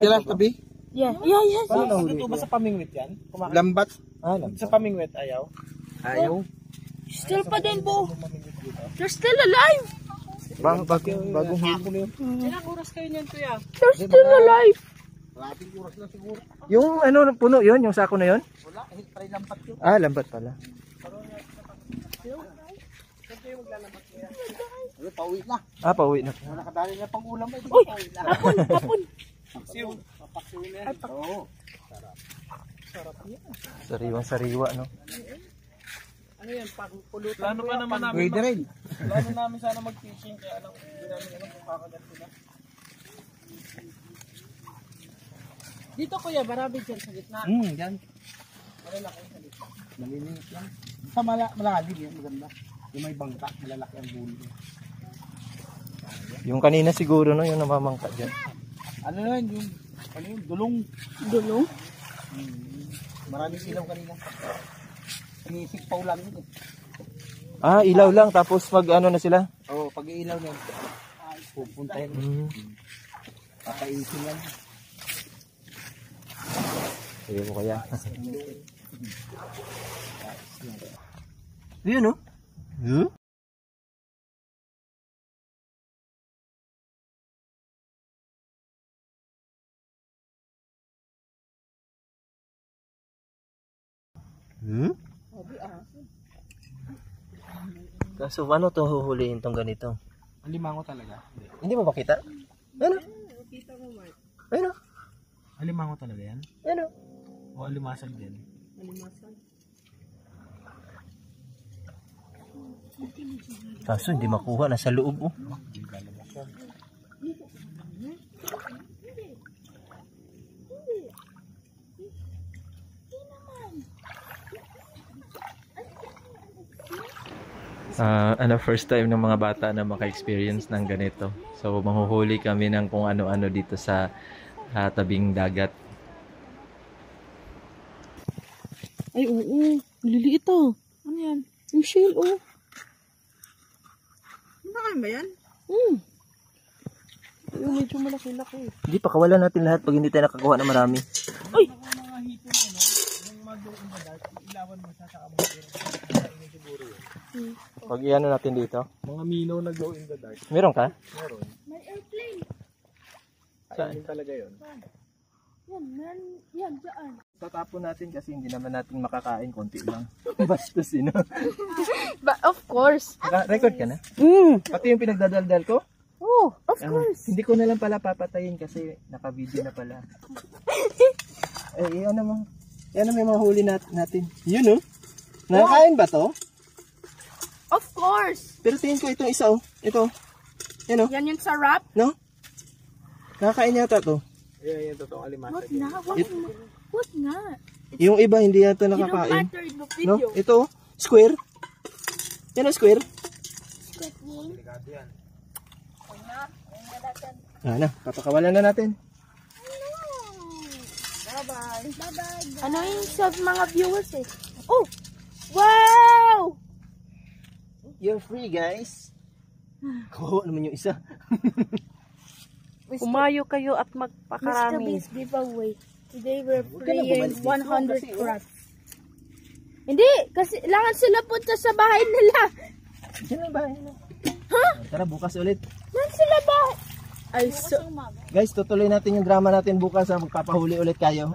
Sila tabi? Yeah. Yes. Paano ito ba sa pamingwit yan? Lambat. Lambat. Sa pamingwit ayaw? Ayaw. Still pa din po. They're still alive. Bagong huli. Ilang oras kayo niyan, kuya? They're still alive. Kalating oras na siguro. Yung ano, puno yun? Yung sako na yun? Wala, kahit pala lambat yun. Ah, lambat pala. Pauwi na. Ah, pauwi na. Nakadali na pang ulam. Uy, hapon. Siw. Papaksiw na yan. Oo. Sariwang-sariwa, no? Ano yan, pagpulutan. Plano pa naman namin. Pwede rin. Plano namin sana mag-fishing kaya lang hindi namin alam kung kakagat sila. Dito kuya, marami dyan sa gitna. Yan. Malalaki sa gitna. Maliliit yan. Sa malalim yan, maganda. Yung may bangka, malalaki ang bulo. Yung kanina siguro, no? Yung namamangka dyan. Ano yun, yung dulong. Dulong? Maraming ilaw kanina. Sisikpaw lang yun eh. Ah, ilaw lang. Tapos mag ano na sila? Oo, pag iilaw na yun. Pupunta yun. Papaisin yan. Ayaw ko kaya. Yun, no? Huh? Kaso ano to huhulihin tong ganito? Alimango talaga. Hindi mo makita? Ano? Kita mo, Mark. Ano? Alimango talaga yan? Ano? O alimasag din? Alimasag. Kaso hindi makuha, nasa loob oh. First time ng mga bata na maka-experience ng ganito. So mahuhuli kami ng kung ano-ano dito sa tabing dagat. Ay, oo. Maliliit oh. Ano yan? Yung shell, oh. Nakain ba yan? Yung medyo malaki-laki. Hindi, pakawalan natin lahat pag hindi tayo nakagawa na marami. Ay! Mga hito mo, no? Yung mag-go in the dark, ilawan mo siya sa kamay. Siguro yun. Pag iano natin dito. Mga mino na go in the dark. Meron ka? Meron. May airplane. Saan talaga yun? Yan, dyan. Tatapon natin kasi hindi naman natin makakain, konti lang. Bastos, no? But of course. Record ka na? Pati yung pinagdadaldal ko? Oh, of course. Hindi ko na lang pala papatayin kasi naka-video na pala. Ano mo? Yan ang may mga huli natin. Yun, no? Nakakain ba to? Of course. Pero tingin ko itong isa, oh. Ito. Yan, oh. Yan yung sarap. No? Nakakain yata to. Yan, totoong alimasag. What na? What na? Yung iba hindi yata You don't nakakain. matter in the No? video. Ito, oh. Square. Yan ang square. Delikado yan. Na, papakawalan na natin. Bye-bye. Ano yung sa mga viewers eh? Oh! Wow! You're free, guys. Kuha naman yung isa. Kumayo kayo at magpakarami. Mr. Beast giveaway. Today we're playing 100 crafts. Hindi, kasi kailangan sila punta sa bahay nila. Diyan ang bahay nila. Huh? Tara, bukas ulit. Nan sila bahay? Ay, so... Guys, tutuloy natin yung drama natin bukas. Magpapahuli ulit kayo.